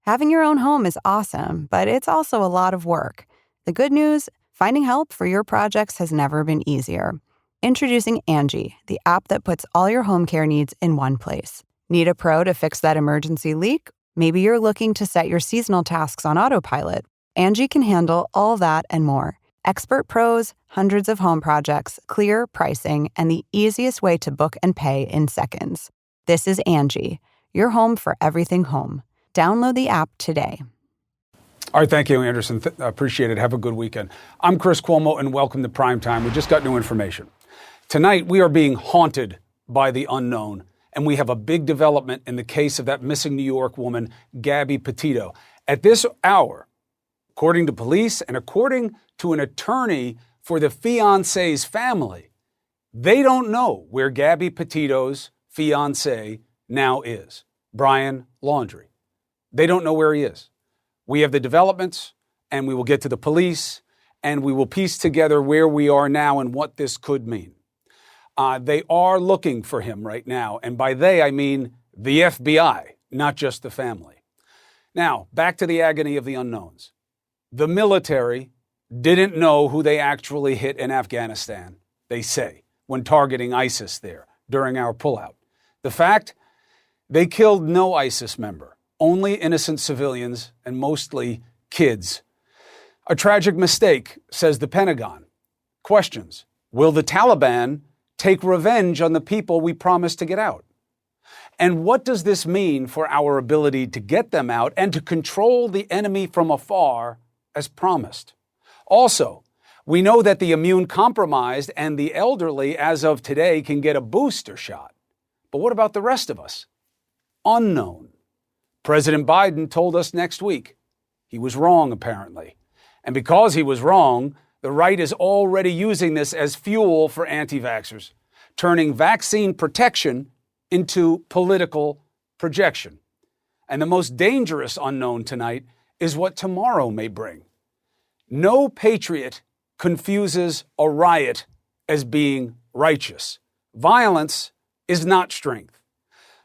Having your own home is awesome, but it's also a lot of work. The good news, finding help for your projects has never been easier. Introducing Angie, the app that puts all your home care needs in one place. Need a pro to fix that emergency leak? Maybe you're looking to set your seasonal tasks on autopilot. Angie can handle all that and more. Expert pros, hundreds of home projects, clear pricing, and the easiest way to book and pay in seconds. This is Angie, your home for everything home. Download the app today. All right, thank you, Anderson. Appreciate it. Have a good weekend. I'm Chris Cuomo, and welcome to Primetime. We just got new information. Tonight, we are being haunted by the unknown, and we have a big development in the case of that missing New York woman, Gabby Petito. At this hour, according to police and according to an attorney for the fiancé's family, they don't know where Gabby Petito's fiancé now is, Brian Laundrie. They don't know where he is. We have the developments, and we will get to the police, and we will piece together where we are now and what this could mean. They are looking for him right now, and by they, I mean the FBI, not just the family. Now, back to the agony of the unknowns. The military didn't know who they actually hit in Afghanistan, they say, when targeting ISIS there during our pullout. The fact, they killed no ISIS member. Only innocent civilians and mostly kids. A tragic mistake, says the Pentagon. Questions. Will the Taliban take revenge on the people we promised to get out? And what does this mean for our ability to get them out and to control the enemy from afar as promised? Also, we know that the immune compromised and the elderly as of today can get a booster shot. But what about the rest of us? Unknown. President Biden told us next week. He was wrong, apparently. And because he was wrong, the right is already using this as fuel for anti-vaxxers, turning vaccine protection into political projection. And the most dangerous unknown tonight is what tomorrow may bring. No patriot confuses a riot as being righteous. Violence is not strength.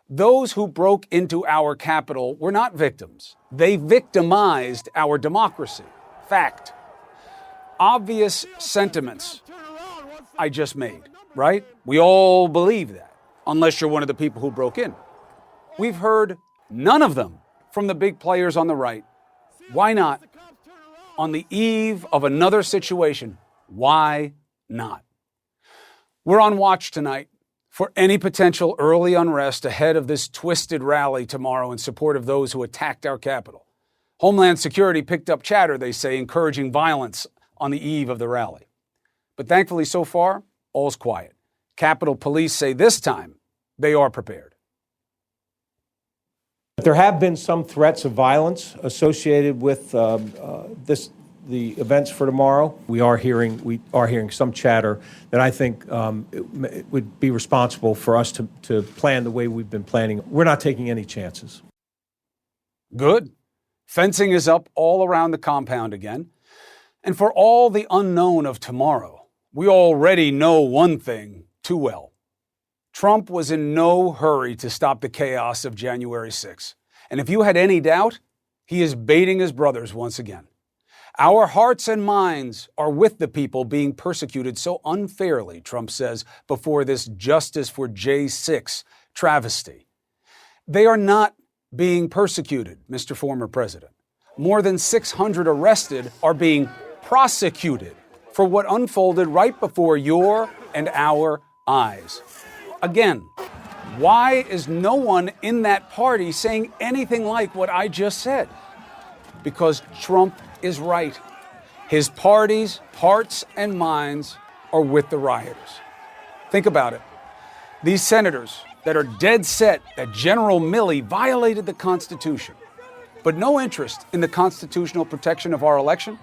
Those who broke into our Capitol were not victims. They victimized our democracy. Fact. Obvious sentiments I just made, right? We all believe that, unless you're one of the people who broke in. We've heard none of them from the big players on the right. Why not? On the eve of another situation, why not? We're on watch tonight for any potential early unrest ahead of this twisted rally tomorrow in support of those who attacked our Capitol. Homeland Security picked up chatter, they say, encouraging violence on the eve of the rally. But thankfully, so far, all's quiet. Capitol Police say this time they are prepared. There have been some threats of violence associated with the events for tomorrow. We are hearing some chatter that I think it would be responsible for us to plan the way we've been planning. We're not taking any chances. Good. Fencing is up all around the compound again. And for all the unknown of tomorrow, we already know one thing too well. Trump was in no hurry to stop the chaos of January 6th. And if you had any doubt, he is baiting his brothers once again. Our hearts and minds are with the people being persecuted so unfairly, Trump says, before this Justice for J6 travesty. They are not being persecuted, Mr. Former President. More than 600 arrested are being prosecuted for what unfolded right before your and our eyes. Again, why is no one in that party saying anything like what I just said? Because Trump is right. His party's hearts and minds are with the rioters. Think about it. These senators that are dead set that General Milley violated the Constitution, but no interest in the constitutional protection of our election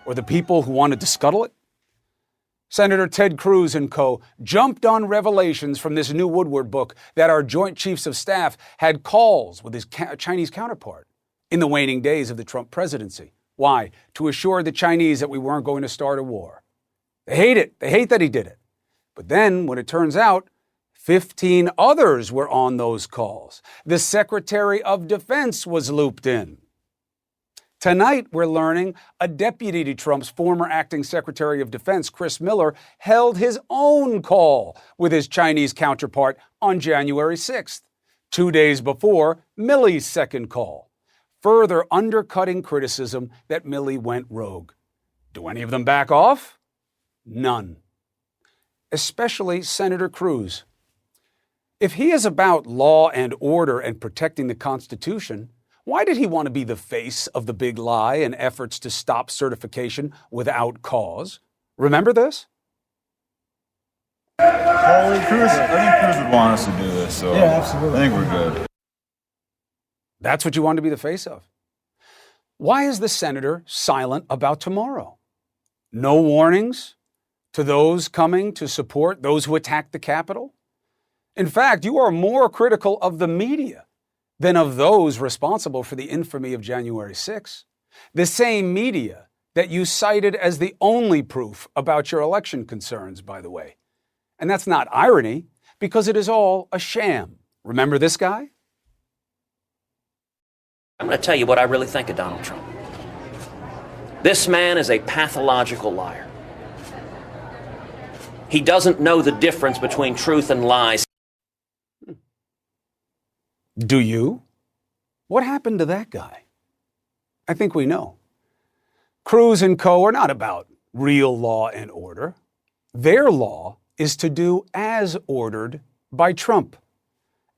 or the people who wanted to scuttle it. Senator Ted Cruz and co. jumped on revelations from this new Woodward book that our Joint Chiefs of Staff had calls with his Chinese counterpart in the waning days of the Trump presidency. Why? To assure the Chinese that we weren't going to start a war. They hate it. They hate that he did it. But then, when it turns out, 15 others were on those calls. The Secretary of Defense was looped in. Tonight, we're learning a deputy to Trump's former acting Secretary of Defense, Chris Miller, held his own call with his Chinese counterpart on January 6th, 2 days before Milley's second call, further undercutting criticism that Milley went rogue. Do any of them back off? None. Especially Senator Cruz. If he is about law and order and protecting the Constitution, why did he want to be the face of the big lie and efforts to stop certification without cause? Remember this? I think Cruz would want us to do this, so yeah, absolutely. I think we're good. That's what you want to be the face of. Why is the senator silent about tomorrow? No warnings to those coming to support those who attacked the Capitol? In fact, you are more critical of the media than of those responsible for the infamy of January 6th. The same media that you cited as the only proof about your election concerns, by the way. And that's not irony, because it is all a sham. Remember this guy? I'm going to tell you what I really think of Donald Trump. This man is a pathological liar. He doesn't know the difference between truth and lies. Do you? What happened to that guy? I think we know. Cruz and co. are not about real law and order. Their law is to do as ordered by Trump.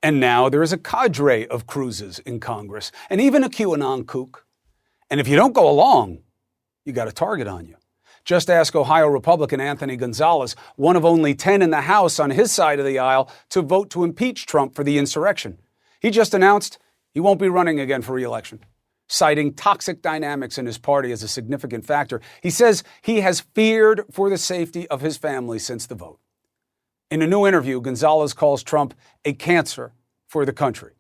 And now there is a cadre of Cruzes in Congress, and even a QAnon kook. And if you don't go along, you got a target on you. Just ask Ohio Republican Anthony Gonzalez, one of only 10 in the House on his side of the aisle, to vote to impeach Trump for the insurrection. He just announced he won't be running again for re-election, citing toxic dynamics in his party as a significant factor. He says he has feared for the safety of his family since the vote. In a new interview, Gonzalez calls Trump a cancer for the country.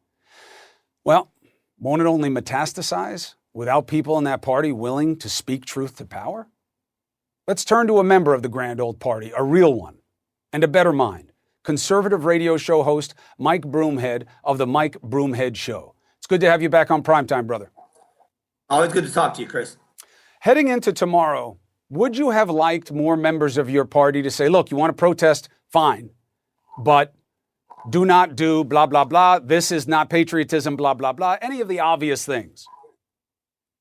Well, won't it only metastasize without people in that party willing to speak truth to power? Let's turn to a member of the grand old party, a real one, and a better mind. Conservative radio show host Mike Broomhead of The Mike Broomhead Show. It's good to have you back on Primetime, brother. Always good to talk to you, Chris. Heading into tomorrow, would you have liked more members of your party to say, look, you want to protest? Fine. But do not do blah, blah, blah. This is not patriotism, blah, blah, blah. Any of the obvious things.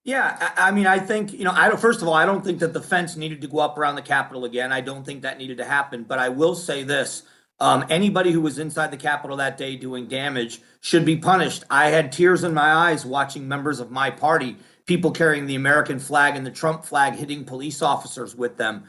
Yeah, I mean, I think, first of all, I don't think that the fence needed to go up around the Capitol again. I don't think that needed to happen. But I will say this. Anybody who was inside the Capitol that day doing damage should be punished. I had tears in my eyes watching members of my party, people carrying the American flag and the Trump flag, hitting police officers with them,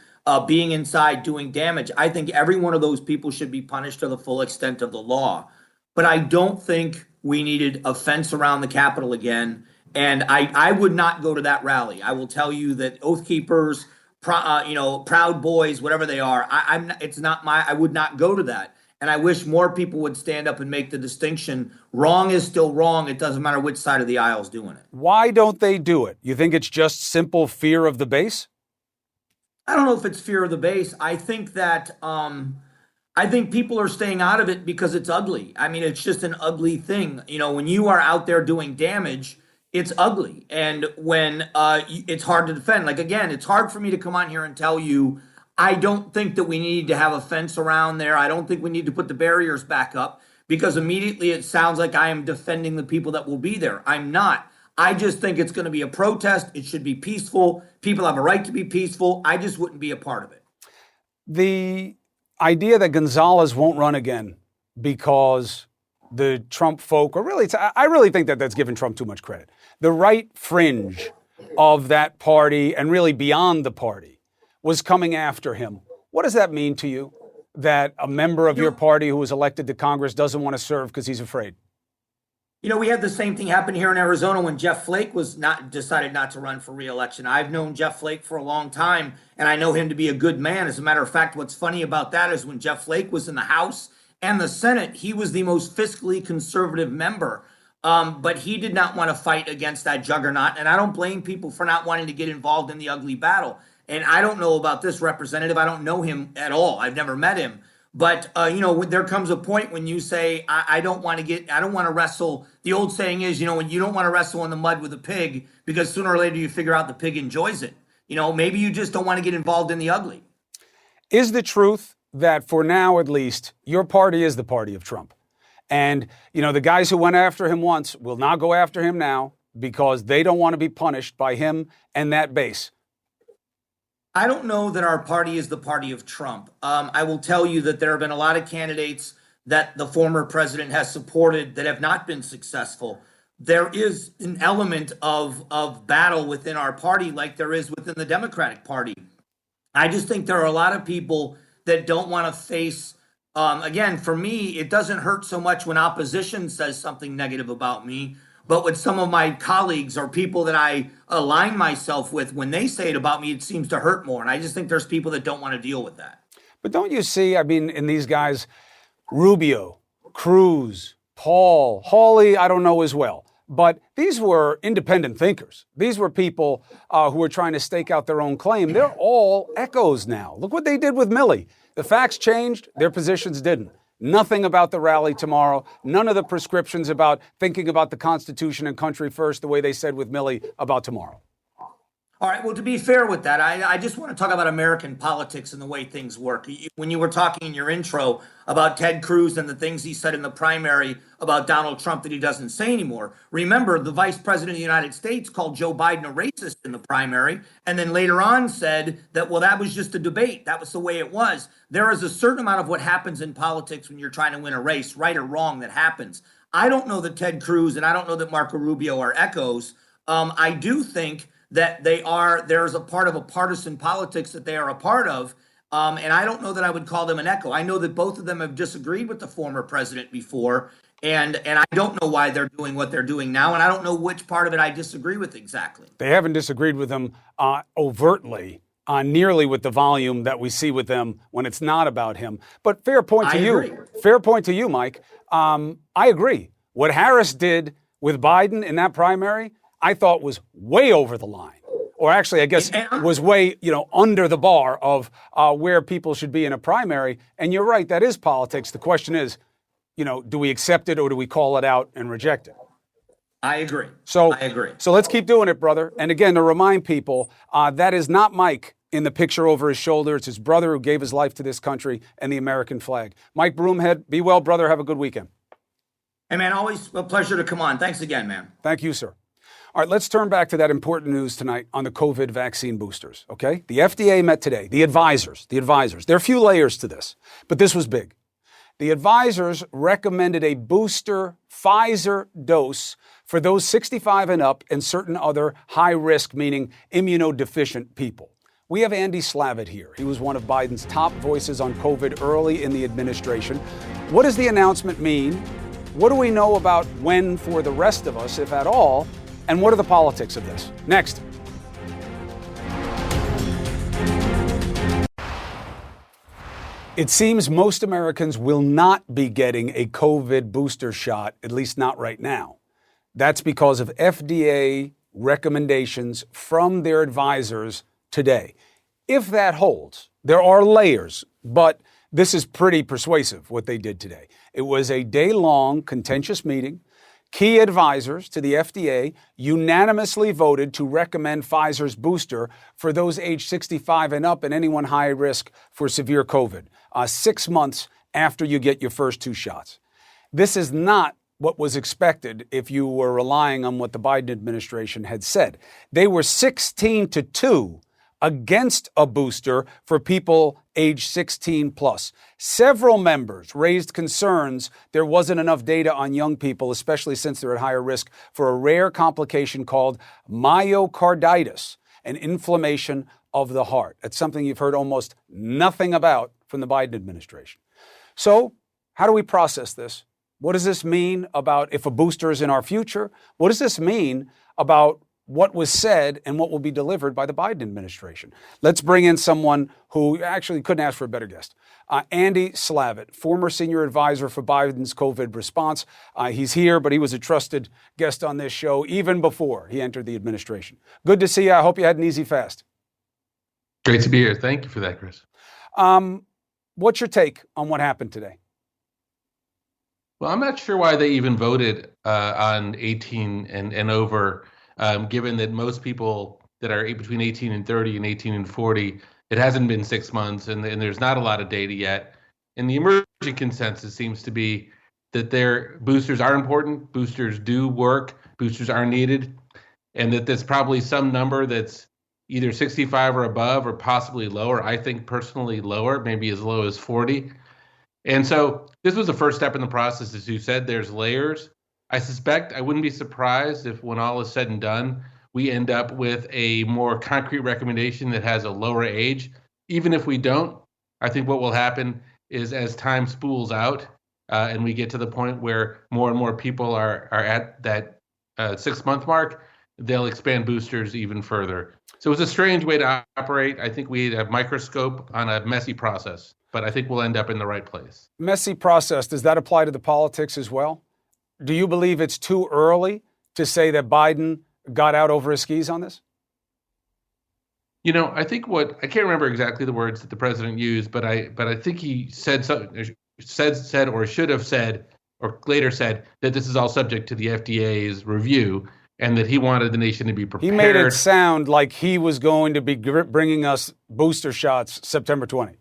being inside doing damage. I think every one of those people should be punished to the full extent of the law. But I don't think we needed a fence around the Capitol again. And I would not go to that rally. I will tell you that Oath Keepers, Proud Boys, whatever they are, I would not go to that. And I wish more people would stand up and make the distinction. Wrong is still wrong. It doesn't matter which side of the aisle is doing it. Why don't they do it? You think it's just simple fear of the base? I don't know if it's fear of the base. I think that I think people are staying out of it because it's ugly. I mean, it's just an ugly thing. When you are out there doing damage, it's ugly. And when it's hard to defend. Like, again, it's hard for me to come on here and tell you, I don't think that we need to have a fence around there. I don't think we need to put the barriers back up, because immediately it sounds like I am defending the people that will be there. I'm not. I just think it's going to be a protest. It should be peaceful. People have a right to be peaceful. I just wouldn't be a part of it. The idea that Gonzalez won't run again because the Trump folk, I really think that that's giving Trump too much credit. The right fringe of that party, and really beyond the party, was coming after him. What does that mean to you, that a member of your party who was elected to Congress doesn't want to serve because he's afraid? We had the same thing happen here in Arizona when Jeff Flake decided not to run for re-election. I've known Jeff Flake for a long time, and I know him to be a good man. As a matter of fact, what's funny about that is when Jeff Flake was in the House and the Senate, he was the most fiscally conservative member. But he did not want to fight against that juggernaut. And I don't blame people for not wanting to get involved in the ugly battle. And I don't know about this representative. I don't know him at all. I've never met him. But there comes a point when you say, I don't want to wrestle. The old saying is, when you don't want to wrestle in the mud with a pig, because sooner or later you figure out the pig enjoys it. Maybe you just don't want to get involved in the ugly. Is the truth that for now, at least, your party is the party of Trump? And, the guys who went after him once will not go after him now because they don't want to be punished by him and that base. I don't know that our party is the party of Trump. I will tell you that there have been a lot of candidates that the former president has supported that have not been successful. There is an element of battle within our party like there is within the Democratic Party. I just think there are a lot of people that don't want to face, again, for me, it doesn't hurt so much when opposition says something negative about me, but with some of my colleagues or people that I align myself with, when they say it about me, it seems to hurt more. And I just think there's people that don't want to deal with that. But don't you see, in these guys, Rubio, Cruz, Paul, Hawley, I don't know as well. But these were independent thinkers. These were people who were trying to stake out their own claim. They're all echoes now. Look what they did with Milley. The facts changed, their positions didn't. Nothing about the rally tomorrow. None of the prescriptions about thinking about the Constitution and country first the way they said with Milley about tomorrow. All right. Well, to be fair with that, I just want to talk about American politics and the way things work. When you were talking in your intro about Ted Cruz and the things he said in the primary about Donald Trump that he doesn't say anymore, remember the vice president of the United States called Joe Biden a racist in the primary, and then later on said that, well, that was just a debate. That was the way it was. There is a certain amount of what happens in politics when you're trying to win a race, right or wrong, that happens. I don't know that Ted Cruz and I don't know that Marco Rubio are echoes. I do think that there's a part of a partisan politics that they are a part of. And I don't know that I would call them an echo. I know that both of them have disagreed with the former president before, and I don't know why they're doing what they're doing now, and I don't know which part of it I disagree with exactly. They haven't disagreed with him overtly, nearly with the volume that we see with them when it's not about him. But fair point to you. Fair point to you, Mike. I agree. What Harris did with Biden in that primary, I thought was way over the line, or actually, I guess was way, under the bar of where people should be in a primary. And you're right, that is politics. The question is, do we accept it or do we call it out and reject it? I agree. So let's keep doing it, brother. And again, to remind people, that is not Mike in the picture over his shoulder. It's his brother who gave his life to this country and the American flag. Mike Broomhead, be well, brother. Have a good weekend. Hey, man, always a pleasure to come on. Thanks again, man. Thank you, sir. All right, let's turn back to that important news tonight on the COVID vaccine boosters, okay? The FDA met today. The advisors. There are a few layers to this, but this was big. The advisors recommended a booster Pfizer dose for those 65 and up and certain other high risk, meaning immunodeficient people. We have Andy Slavitt here. He was one of Biden's top voices on COVID early in the administration. What does the announcement mean? What do we know about when for the rest of us, if at all? And what are the politics of this? Next. It seems most Americans will not be getting a COVID booster shot, at least not right now. That's because of FDA recommendations from their advisors today. If that holds, there are layers, but this is pretty persuasive what they did today. It was a day-long contentious meeting. Key advisors to the FDA unanimously voted to recommend Pfizer's booster for those age 65 and up and anyone high risk for severe COVID, 6 months after you get your first 2 shots. This is not what was expected if you were relying on what the Biden administration had said. They were 16-2 against a booster for people age 16 plus. Several members raised concerns there wasn't enough data on young people, especially since they're at higher risk for a rare complication called myocarditis, an inflammation of the heart. That's something you've heard almost nothing about from the Biden administration. So how do we process this? What does this mean about if a booster is in our future? What does this mean about what was said and what will be delivered by the Biden administration? Let's bring in someone who actually couldn't ask for a better guest. Andy Slavitt, former senior advisor for Biden's COVID response. He's here, but he was a trusted guest on this show even before he entered the administration. Good to see you. I hope you had an easy fast. Great to be here. Thank you for that, Chris. What's your take on what happened today? Well, I'm not sure why they even voted on 18 and over, given that most people that are between 18 and 30 and 18 and 40, it hasn't been 6 months, and there's not a lot of data yet. And the emerging consensus seems to be that their boosters are important, boosters do work, boosters are needed, and that there's probably some number that's either 65 or above or possibly lower. I think personally lower, maybe as low as 40. And so this was the first step in the process. As you said, there's layers. I suspect I wouldn't be surprised if when all is said and done, we end up with a more concrete recommendation that has a lower age. Even if we don't, I think what will happen is as time spools out and we get to the point where more and more people are at that 6-month mark, they'll expand boosters even further. So it's a strange way to operate. I think we need a microscope on a messy process, but I think we'll end up in the right place. Messy process, does that apply to the politics as well? Do you believe it's too early to say that Biden got out over his skis on this? You know, I think I can't remember exactly the words that the president used, but I think he said something, said or should have said, or later said that this is all subject to the FDA's review, and that he wanted the nation to be prepared. He made it sound like he was going to be bringing us booster shots September 20.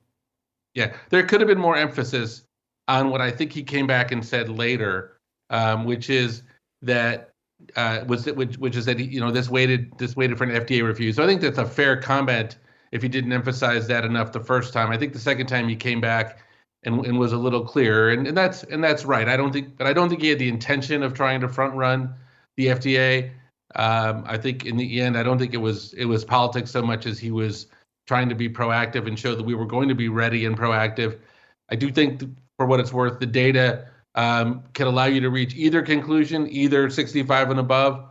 Yeah, there could have been more emphasis on what I think he came back and said later, which is that this waited for an FDA review. So I think that's a fair comment if he didn't emphasize that enough the first time. I think the second time he came back and was a little clearer, and that's right. I don't think he had the intention of trying to front run the FDA. I think in the end, I don't think it was politics so much as he was trying to be proactive and show that we were going to be ready and proactive. I do think, for what it's worth, the data can allow you to reach either conclusion, either 65 and above,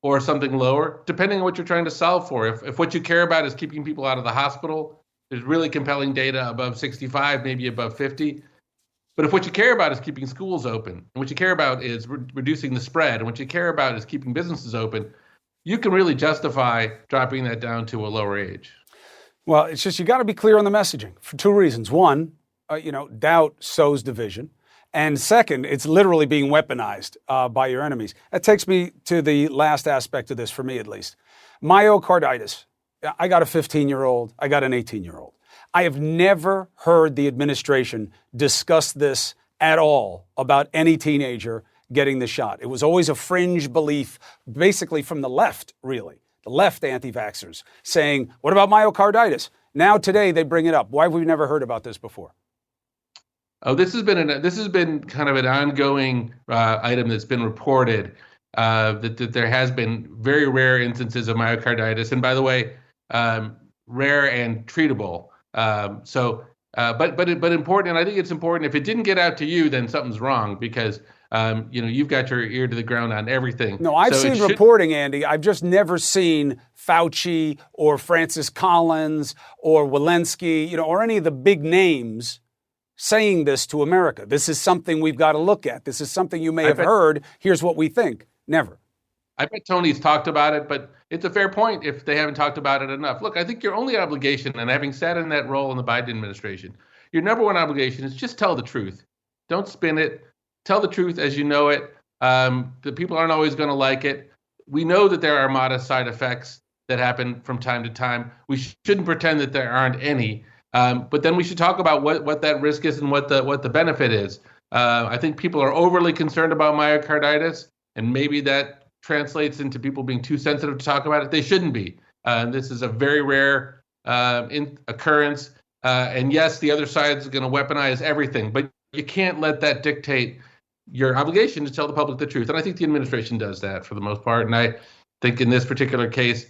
or something lower, depending on what you're trying to solve for. If what you care about is keeping people out of the hospital, there's really compelling data above 65, maybe above 50. But if what you care about is keeping schools open, and what you care about is reducing the spread, and what you care about is keeping businesses open, you can really justify dropping that down to a lower age. Well, it's just you got to be clear on the messaging for two reasons. One, doubt sows division. And second, it's literally being weaponized by your enemies. That takes me to the last aspect of this, for me at least. Myocarditis. I got a 15-year-old. I got an 18-year-old. I have never heard the administration discuss this at all about any teenager getting the shot. It was always a fringe belief, basically from the left, really, the left anti-vaxxers, saying, what about myocarditis? Now today they bring it up. Why have we never heard about this before? Oh, this has been kind of an ongoing item that's been reported, that there has been very rare instances of myocarditis, and by the way, rare and treatable. But important, and I think it's important. If it didn't get out to you, then something's wrong, because you've got your ear to the ground on everything. No, I've seen reporting, Andy. I've just never seen Fauci or Francis Collins or Walensky, or any of the big names saying this to America. This is something we've got to look at. This is something you may have heard. Here's what we think. Never. I bet Tony's talked about it, but it's a fair point if they haven't talked about it enough. Look, I think your only obligation, and having sat in that role in the Biden administration, your number one obligation is just tell the truth. Don't spin it. Tell the truth as you know it. The people aren't always going to like it. We know that there are modest side effects that happen from time to time. We shouldn't pretend that there aren't any. But then we should talk about what that risk is and what the benefit is. I think people are overly concerned about myocarditis, and maybe that translates into people being too sensitive to talk about it. They shouldn't be. This is a very rare occurrence. And yes, the other side is going to weaponize everything, but you can't let that dictate your obligation to tell the public the truth. And I think the administration does that for the most part. And I think in this particular case,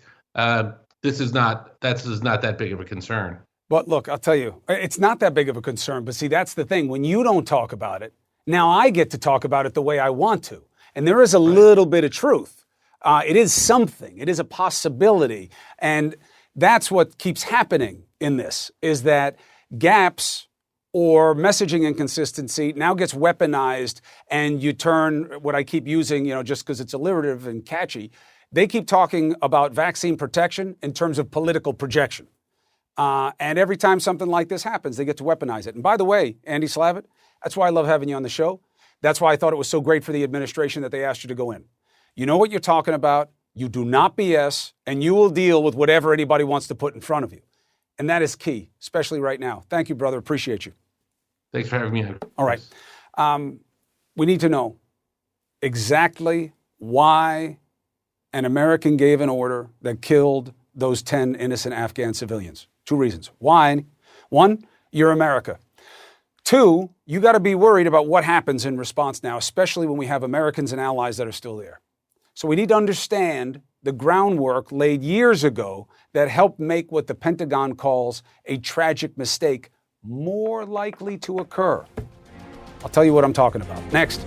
this is not that big of a concern. But look, I'll tell you, it's not that big of a concern. But see, that's the thing. When you don't talk about it, now I get to talk about it the way I want to. And there is a little bit of truth. It is something. It is a possibility. And that's what keeps happening in this, is that gaps or messaging inconsistency now gets weaponized, and you turn what I keep using, just because it's alliterative and catchy. They keep talking about vaccine protection in terms of political projection. And every time something like this happens, they get to weaponize it. And by the way, Andy Slavitt, that's why I love having you on the show. That's why I thought it was so great for the administration that they asked you to go in. You know what you're talking about. You do not BS, and you will deal with whatever anybody wants to put in front of you. And that is key, especially right now. Thank you, brother. Appreciate you. Thanks for having me on. All right. We need to know exactly why an American gave an order that killed those 10 innocent Afghan civilians. 2 reasons. Why? 1, you're America. 2, you got to be worried about what happens in response now, especially when we have Americans and allies that are still there. So we need to understand the groundwork laid years ago that helped make what the Pentagon calls a tragic mistake more likely to occur. I'll tell you what I'm talking about next.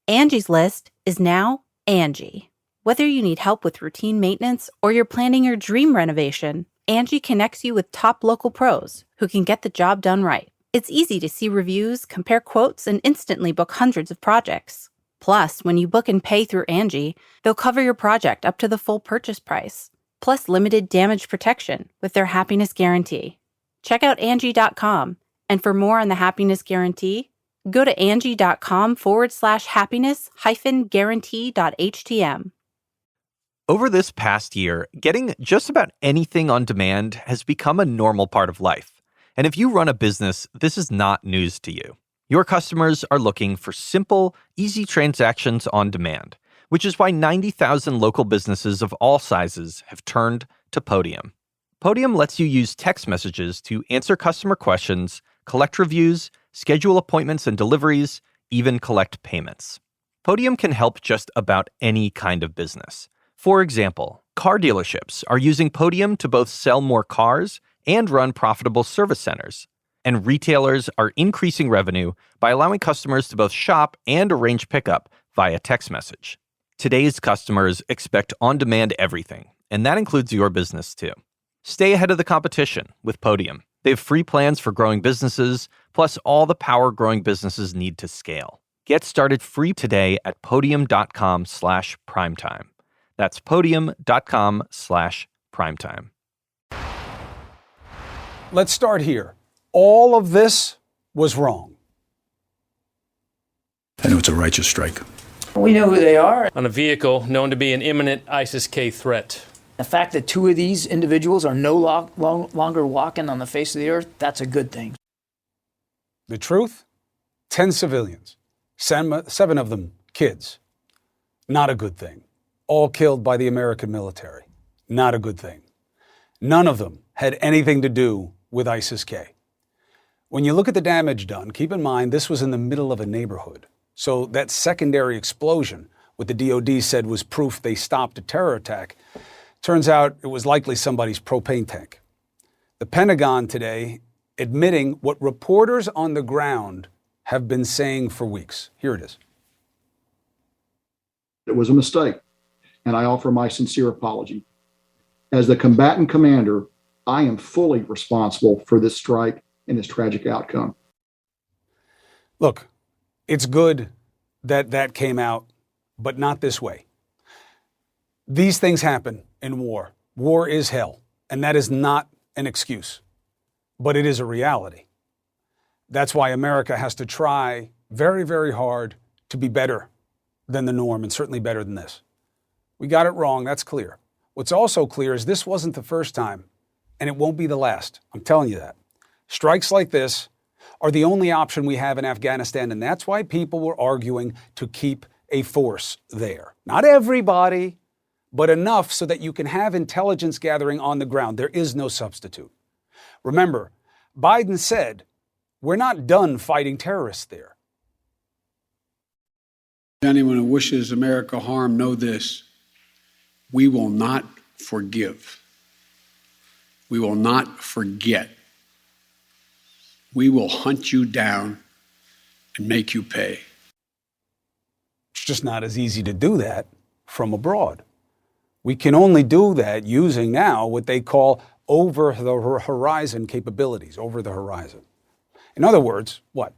Angie's List is now Angie. Whether you need help with routine maintenance or you're planning your dream renovation, Angie connects you with top local pros who can get the job done right. It's easy to see reviews, compare quotes, and instantly book hundreds of projects. Plus, when you book and pay through Angie, they'll cover your project up to the full purchase price, plus limited damage protection with their happiness guarantee. Check out Angie.com, and for more on the happiness guarantee, go to Angie.com/happiness-guarantee.htm. Over this past year, getting just about anything on demand has become a normal part of life. And if you run a business, this is not news to you. Your customers are looking for simple, easy transactions on demand, which is why 90,000 local businesses of all sizes have turned to Podium. Podium lets you use text messages to answer customer questions, collect reviews, schedule appointments and deliveries, even collect payments. Podium can help just about any kind of business. For example, car dealerships are using Podium to both sell more cars and run profitable service centers. And retailers are increasing revenue by allowing customers to both shop and arrange pickup via text message. Today's customers expect on-demand everything, and that includes your business too. Stay ahead of the competition with Podium. They have free plans for growing businesses, plus all the power growing businesses need to scale. Get started free today at podium.com/primetime. That's podium.com/primetime. Let's start here. All of this was wrong. I know it's a righteous strike. We know who they are. On a vehicle known to be an imminent ISIS-K threat. The fact that 2 of these individuals are no longer walking on the face of the earth, that's a good thing. The truth? 10 civilians, 7 of them kids. Not a good thing. All killed by the American military. Not a good thing. None of them had anything to do with ISIS-K. When you look at the damage done, keep in mind this was in the middle of a neighborhood. So that secondary explosion, what the DOD said was proof they stopped a terror attack, turns out it was likely somebody's propane tank. The Pentagon today admitting what reporters on the ground have been saying for weeks. Here it is. It was a mistake, and I offer my sincere apology. As the combatant commander, I am fully responsible for this strike and this tragic outcome. Look, it's good that that came out, but not this way. These things happen in war. War is hell, and that is not an excuse, but it is a reality. That's why America has to try very, very hard to be better than the norm, and certainly better than this. We got it wrong, that's clear. What's also clear is this wasn't the first time, and it won't be the last. I'm telling you that. Strikes like this are the only option we have in Afghanistan, and that's why people were arguing to keep a force there. Not everybody, but enough so that you can have intelligence gathering on the ground. There is no substitute. Remember, Biden said, we're not done fighting terrorists there. Anyone who wishes America harm, know this: we will not forgive. We will not forget. We will hunt you down and make you pay. It's just not as easy to do that from abroad. We can only do that using now what they call over-the-horizon capabilities, over the horizon. In other words, what?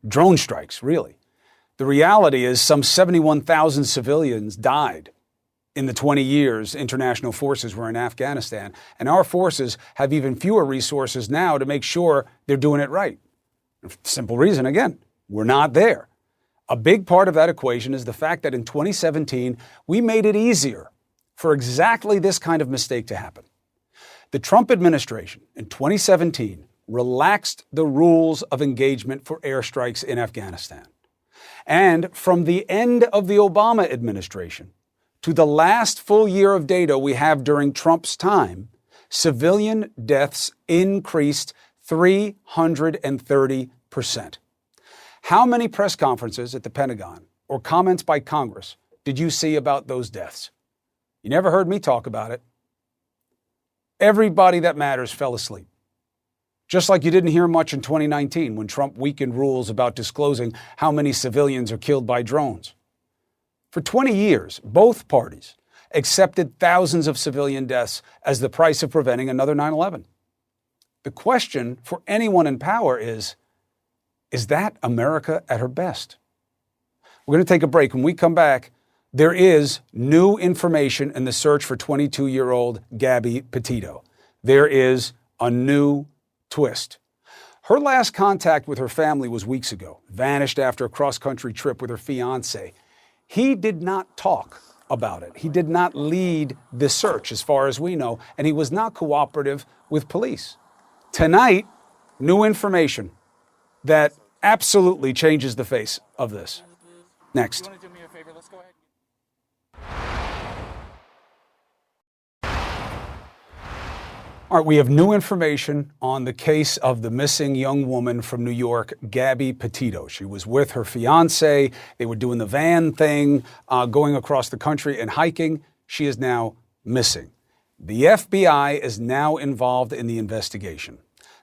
Drone strikes, really. The reality is some 71,000 civilians died in the 20 years international forces were in Afghanistan. And our forces have even fewer resources now to make sure they're doing it right. Simple reason, again, we're not there. A big part of that equation is the fact that in 2017, we made it easier for exactly this kind of mistake to happen. The Trump administration in 2017 relaxed the rules of engagement for airstrikes in Afghanistan. And from the end of the Obama administration to the last full year of data we have during Trump's time, civilian deaths increased 330%. How many press conferences at the Pentagon or comments by Congress did you see about those deaths? You never heard me talk about it. Everybody that matters fell asleep. Just like you didn't hear much in 2019 when Trump weakened rules about disclosing how many civilians are killed by drones. For 20 years, both parties accepted thousands of civilian deaths as the price of preventing another 9/11. The question for anyone in power is that America at her best? We're going to take a break. When we come back, there is new information in the search for 22-year-old Gabby Petito. There is a new twist. Her last contact with her family was weeks ago, vanished after a cross-country trip with her fiancé. He did not talk about it. He did not lead the search, as far as we know, and he was not cooperative with police. Tonight, new information that absolutely changes the face of this. Next. You want to do me a favor? Let's go ahead. All right, we have new information on the case of the missing young woman from New York, Gabby Petito. She was with her fiancé. They were doing the van thing, going across the country and hiking. She is now missing. The FBI is now involved in the investigation.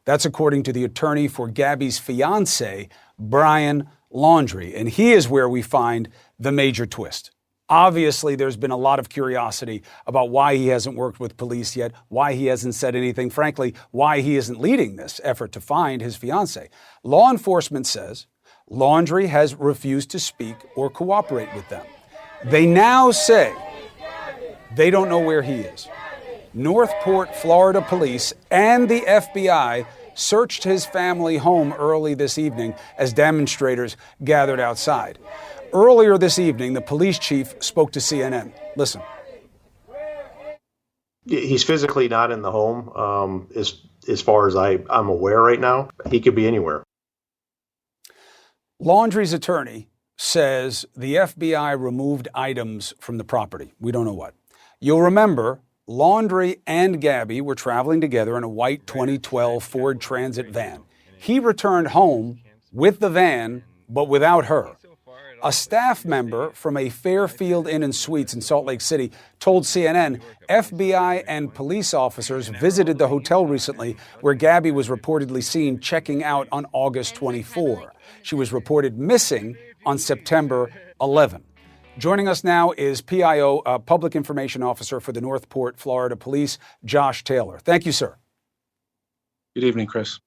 That's according to the attorney for Gabby's fiancé, Brian Laundrie. And he is where we find the major twist. Obviously, there's been a lot of curiosity about why he hasn't worked with police yet, why he hasn't said anything, frankly, why he isn't leading this effort to find his fiancée. Law enforcement says Laundrie has refused to speak or cooperate with them. They now say they don't know where he is. Northport, Florida police and the FBI searched his family home early this evening as demonstrators gathered outside. Earlier this evening, the police chief spoke to CNN. Listen. He's physically not in the home, as far as I'm aware right now. He could be anywhere. Laundrie's attorney says the FBI removed items from the property. We don't know what. You'll remember Laundrie and Gabby were traveling together in a white 2012 Ford Transit van. He returned home with the van, but without her. A staff member from a Fairfield Inn and Suites in Salt Lake City told CNN FBI and police officers visited the hotel recently where Gabby was reportedly seen checking out on August 24. She was reported missing on September 11. Joining us now is PIO, Public Information Officer for the Northport, Florida Police, Josh Taylor. Thank you, sir. Good evening, Chris.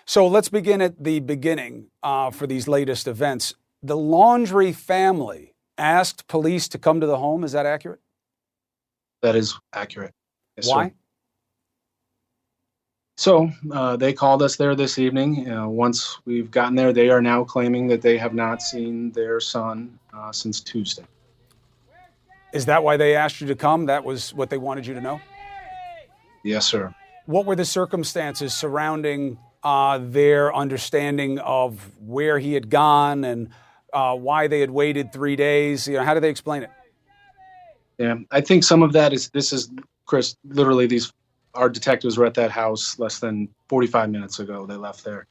So let's begin at the beginning for these latest events. The Laundrie family asked police to come to the home. Is that accurate? That is accurate. Yes, Why? Sir. So they called us there this evening. Once we've gotten there, they are now claiming that they have not seen their son since Tuesday. Is that why they asked you to come? That was what they wanted you to know? Yes, sir. What were the circumstances surrounding their understanding of where he had gone and why they had waited 3 days? How do they explain it? Yeah, I think some of that is, Chris, literally our detectives were at that house less than 45 minutes ago. They left there.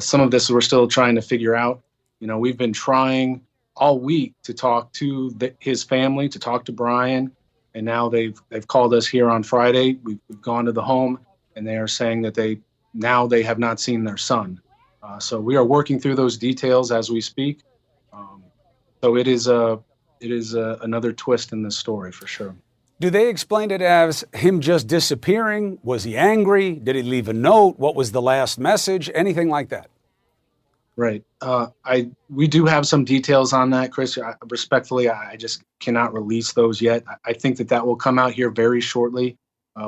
Some of this we're still trying to figure out. We've been trying all week to talk to his family, to talk to Brian, and now they've called us here on Friday. We've gone to the home, and they are saying that they have not seen their son. So we are working through those details as we speak. So it is another twist in this story for sure. Do they explain it as him just disappearing? Was he angry? Did he leave a note? What was the last message? Anything like that? Right. We do have some details on that, Chris. Respectfully, I just cannot release those yet. I think that will come out here very shortly.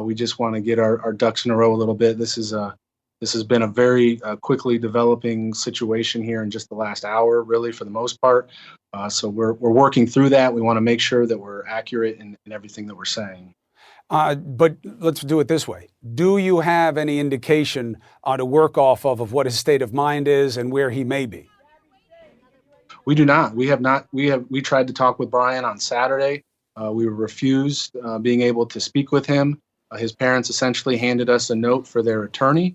We just want to get our ducks in a row a little bit. This has been a very quickly developing situation here in just the last hour, really, for the most part. So we're working through that. We want to make sure that we're accurate in everything that we're saying. But let's do it this way. Do you have any indication to work off of what his state of mind is and where he may be? We do not. We have not. We tried to talk with Brian on Saturday. We were refused being able to speak with him. His parents essentially handed us a note for their attorney,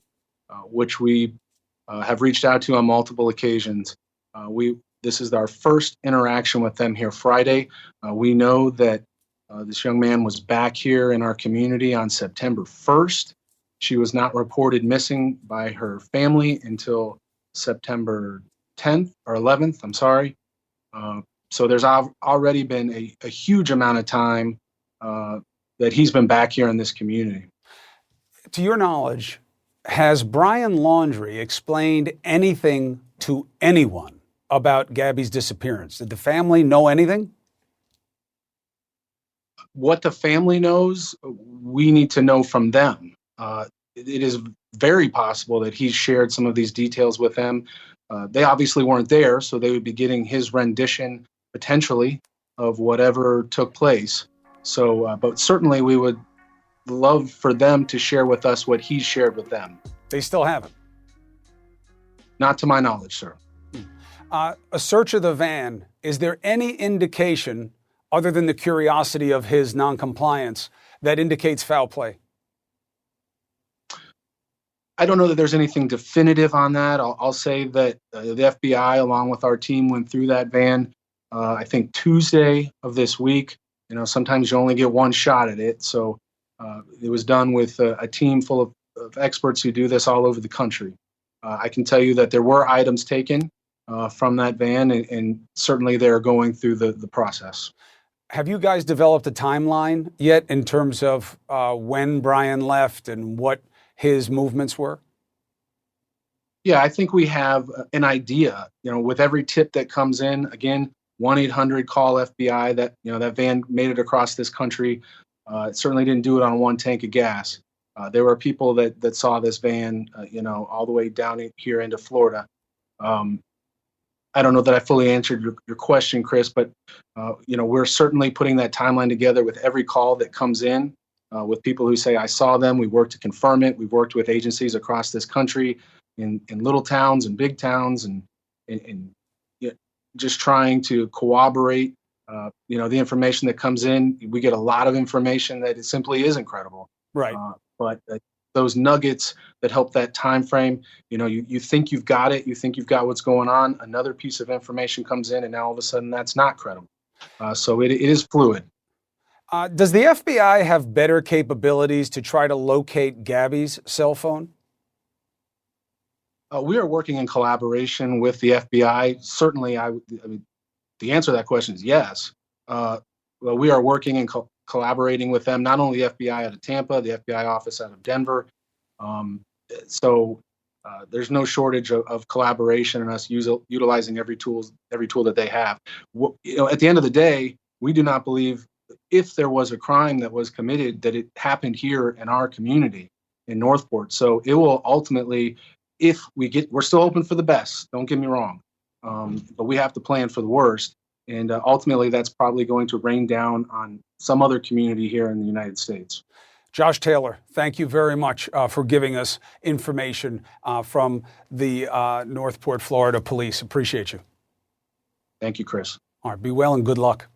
which we have reached out to on multiple occasions. This is our first interaction with them here Friday. We know that this young man was back here in our community on September 1st. She was not reported missing by her family until September 10th or 11th, I'm sorry. So there's already been a huge amount of time that he's been back here in this community. To your knowledge, has Brian Laundrie explained anything to anyone about Gabby's disappearance? Did the family know anything? What the family knows, we need to know from them. It is very possible that he's shared some of these details with them. They obviously weren't there, so they would be getting his rendition, potentially, of whatever took place. So, but certainly we would love for them to share with us what he shared with them. They still haven't? Not to my knowledge, sir. A search of the van, is there any indication, other than the curiosity of his noncompliance, that indicates foul play? I don't know that there's anything definitive on that. I'll say that the FBI, along with our team, went through that van, I think Tuesday of this week. You know, sometimes you only get one shot at it. So it was done with a team full of experts who do this all over the country. I can tell you that there were items taken from that van, and certainly they're going through the process. Have you guys developed a timeline yet in terms of when Brian left and what his movements were? Yeah, I think we have an idea. You know, with every tip that comes in, again, 1-800-CALL-FBI. That van made it across this country. It certainly didn't do it on one tank of gas. There were people that saw this van, all the way down here into Florida. I don't know that I fully answered your question, Chris, but we're certainly putting that timeline together with every call that comes in, with people who say, I saw them. We work to confirm it. We've worked with agencies across this country in little towns and big towns and just trying to corroborate, the information that comes in. We get a lot of information that it simply is incredible. Right. But those nuggets that help that time frame, you think you've got it, you think you've got what's going on, another piece of information comes in, and now all of a sudden that's not credible. So it is fluid. Does the FBI have better capabilities to try to locate Gabby's cell phone? We are working in collaboration with the FBI. Certainly, the answer to that question is yes. Well, we are working and collaborating with them, not only the FBI out of Tampa, the FBI office out of Denver. So there's no shortage of collaboration and us utilizing every tool that they have. At the end of the day, we do not believe if there was a crime that was committed that it happened here in our community in Northport. So it will ultimately, we're still open for the best, don't get me wrong, but we have to plan for the worst. And ultimately, that's probably going to rain down on some other community here in the United States. Josh Taylor, thank you very much for giving us information from the Northport, Florida Police. Appreciate you. Thank you, Chris. All right, be well and good luck.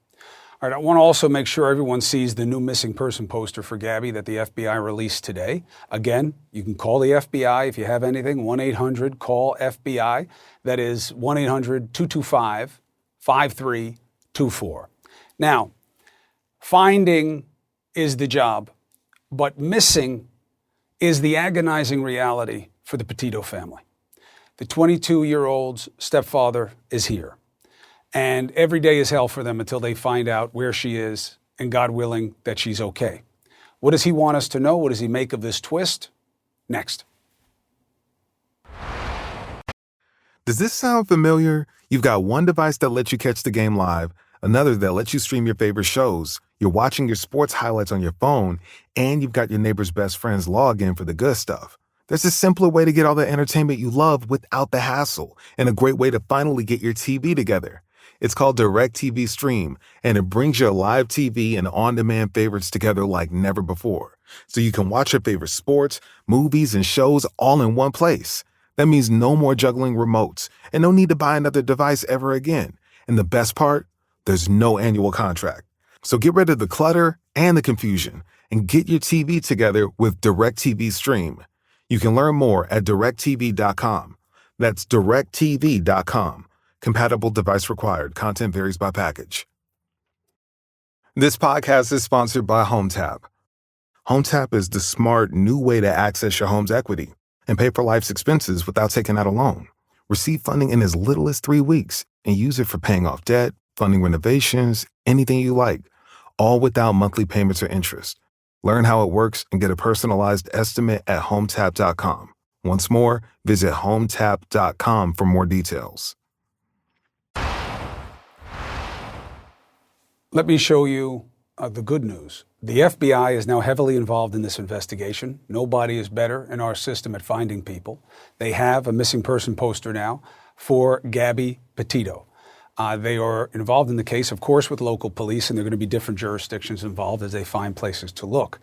All right, I want to also make sure everyone sees the new missing person poster for Gabby that the FBI released today. Again, you can call the FBI if you have anything, 1-800-CALL-FBI. That is 1-800-225-5324. Now, finding is the job, but missing is the agonizing reality for the Petito family. The 22-year-old's stepfather is here, and every day is hell for them until they find out where she is, and God willing, that she's okay. What does he want us to know? What does he make of this twist? Next. Does this sound familiar? You've got one device that lets you catch the game live, another that lets you stream your favorite shows, you're watching your sports highlights on your phone, and you've got your neighbor's best friend's login for the good stuff. There's a simpler way to get all the entertainment you love without the hassle, and a great way to finally get your TV together. It's called DirecTV Stream, and it brings your live TV and on-demand favorites together like never before. So you can watch your favorite sports, movies, and shows all in one place. That means no more juggling remotes and no need to buy another device ever again. And the best part? There's no annual contract. So get rid of the clutter and the confusion and get your TV together with DirecTV Stream. You can learn more at directtv.com. That's directtv.com. Compatible device required. Content varies by package. This podcast is sponsored by HomeTap. HomeTap is the smart, new way to access your home's equity and pay for life's expenses without taking out a loan. Receive funding in as little as 3 weeks and use it for paying off debt, funding renovations, anything you like, all without monthly payments or interest. Learn how it works and get a personalized estimate at HomeTap.com. Once more, visit HomeTap.com for more details. Let me show you the good news. The FBI is now heavily involved in this investigation. Nobody is better in our system at finding people. They have a missing person poster now for Gabby Petito. They are involved in the case, of course, with local police, and there are going to be different jurisdictions involved as they find places to look.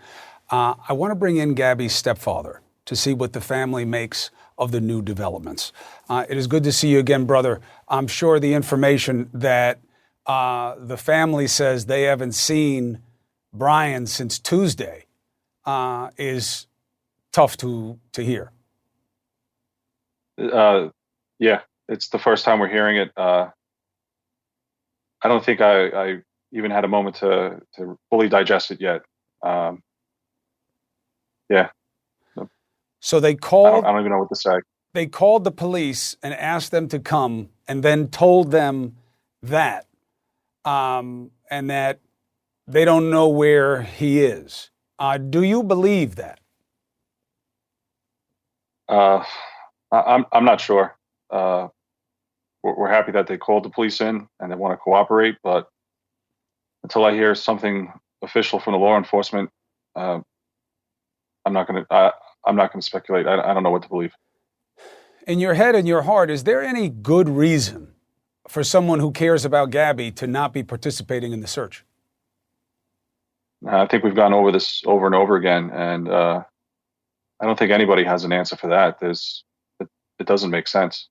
I want to bring in Gabby's stepfather to see what the family makes of the new developments. It is good to see you again, brother. I'm sure the information that the family says they haven't seen Brian since Tuesday is tough to hear. Yeah, it's the first time we're hearing it. I don't think I even had a moment to fully digest it yet. Yeah. So they called. I don't even know what to say. They called the police and asked them to come, and then told them that, and that they don't know where he is. Do you believe that? I'm not sure. We're happy that they called the police in and they want to cooperate, but until I hear something official from the law enforcement, I'm not going to speculate. I don't know what to believe. In your head and your heart, is there any good reason for someone who cares about Gabby to not be participating in the search? I think we've gone over this over and over again, and I don't think anybody has an answer for that. It doesn't make sense.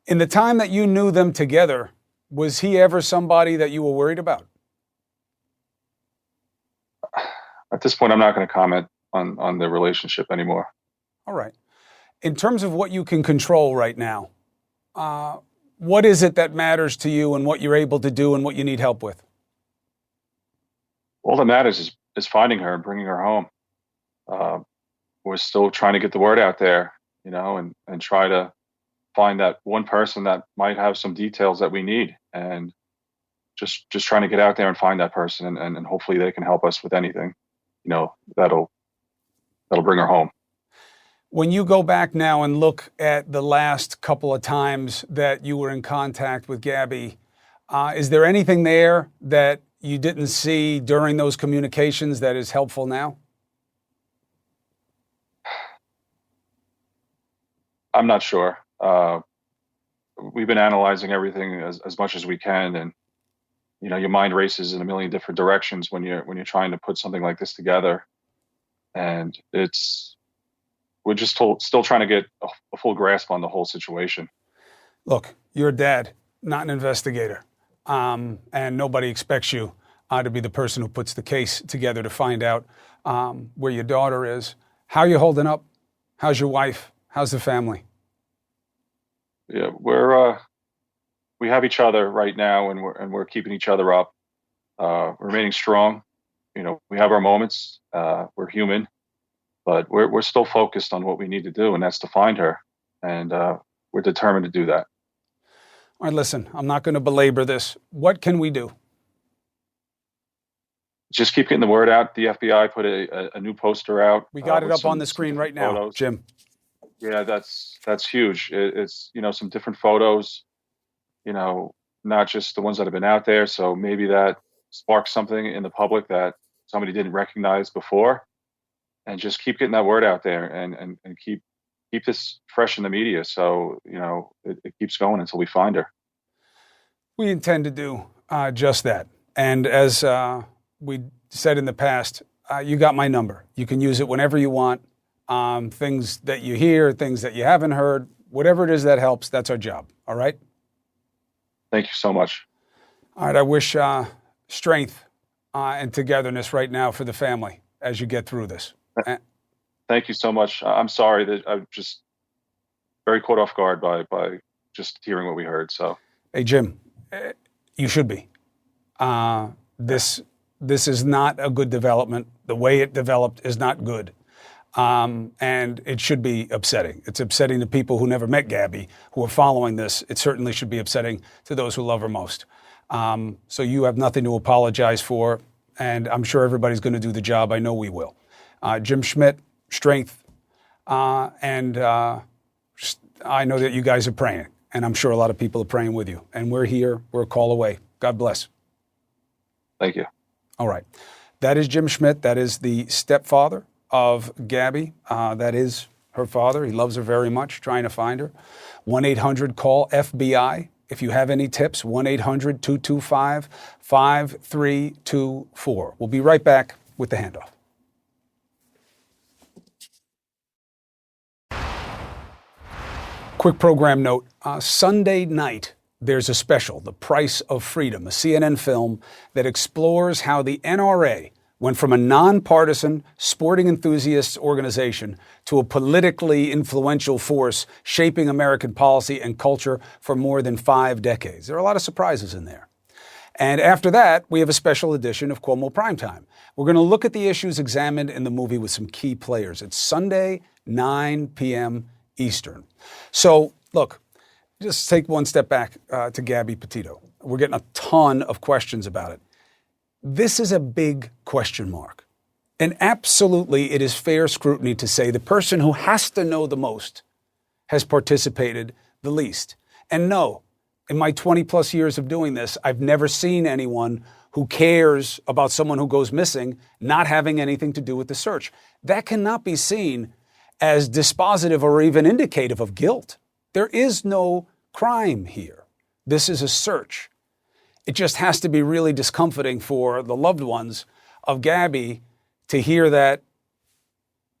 In the time that you knew them together, was he ever somebody that you were worried about? At this point, I'm not going to comment on the relationship anymore. All right. In terms of what you can control right now, what is it that matters to you and what you're able to do and what you need help with? All that matters is finding her and bringing her home. We're still trying to get the word out there, and try to find that one person that might have some details that we need, and just trying to get out there and find that person, and hopefully they can help us with anything, that'll bring her home. When you go back now and look at the last couple of times that you were in contact with Gabby, is there anything there that you didn't see during those communications that is helpful now? I'm not sure. We've been analyzing everything as much as we can, and your mind races in a million different directions when you're trying to put something like this together, and we're just still trying to get a full grasp on the whole situation. Look, you're a dad, not an investigator, and nobody expects you to be the person who puts the case together to find out where your daughter is. How are you holding up? How's your wife? How's the family? Yeah, we have each other right now, and we're keeping each other up, remaining strong. We have our moments. We're human, but we're still focused on what we need to do, and that's to find her, and we're determined to do that. All right, listen, I'm not going to belabor this. What can we do? Just keep getting the word out. The FBI put a new poster out. We got it up on the screen right now, photos. Jim. Yeah, that's huge. It's, some different photos, not just the ones that have been out there. So maybe that sparks something in the public that somebody didn't recognize before, and just keep getting that word out there, and keep this fresh in the media. So, it keeps going until we find her. We intend to do just that. And as we said in the past, you got my number. You can use it whenever you want. Things that you hear, things that you haven't heard, whatever it is that helps, that's our job. All right? Thank you so much. All right. I wish strength and togetherness right now for the family as you get through this. Thank you so much. I'm sorry that I'm just very caught off guard by just hearing what we heard. So, hey, Jim, you should be. This is not a good development. The way it developed is not good. And it should be upsetting. It's upsetting to people who never met Gabby, who are following this. It certainly should be upsetting to those who love her most. So you have nothing to apologize for, and I'm sure everybody's going to do the job. I know we will. Jim Schmidt, strength, and I know that you guys are praying, and I'm sure a lot of people are praying with you. And we're here. We're a call away. God bless. Thank you. All right. That is Jim Schmidt. That is the stepfather of Gabby. That is her father. He loves her very much, trying to find her. 1-800-CALL-FBI. If you have any tips, 1-800-225-5324. We'll be right back with the handoff. Quick program note. Sunday night, there's a special, The Price of Freedom, a CNN film that explores how the NRA went from a nonpartisan sporting enthusiasts organization to a politically influential force shaping American policy and culture for more than 5 decades. There are a lot of surprises in there. And after that, we have a special edition of Cuomo Primetime. We're going to look at the issues examined in the movie with some key players. It's Sunday, 9 p.m. Eastern. So, look, just take one step back to Gabby Petito. We're getting a ton of questions about it. This is a big question mark. And absolutely, it is fair scrutiny to say the person who has to know the most has participated the least. And no, in my 20 plus years of doing this, I've never seen anyone who cares about someone who goes missing not having anything to do with the search. That cannot be seen as dispositive or even indicative of guilt. There is no crime here. This is a search. It just has to be really discomforting for the loved ones of Gabby to hear that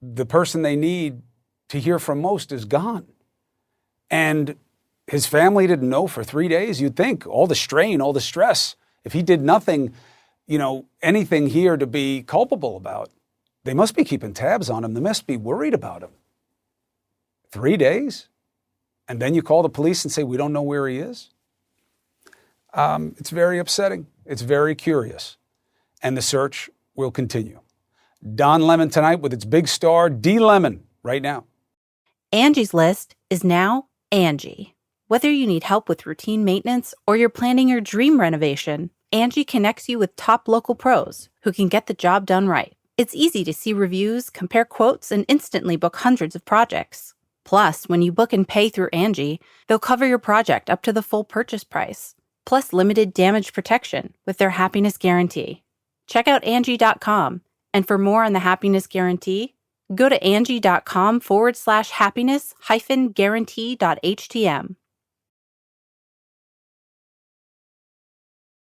the person they need to hear from most is gone. And his family didn't know for 3 days. You'd think all the strain, all the stress, if he did nothing, anything here to be culpable about, they must be keeping tabs on him. They must be worried about him. 3 days? And then you call the police and say, we don't know where he is? It's very upsetting. It's very curious. And the search will continue. Don Lemon tonight with its big star, D. Lemon, right now. Angie's List is now Angie. Whether you need help with routine maintenance or you're planning your dream renovation, Angie connects you with top local pros who can get the job done right. It's easy to see reviews, compare quotes, and instantly book hundreds of projects. Plus, when you book and pay through Angie, they'll cover your project up to the full purchase price. Plus limited damage protection with their happiness guarantee. Check out Angie.com. And for more on the happiness guarantee, go to Angie.com/happiness-guarantee.htm.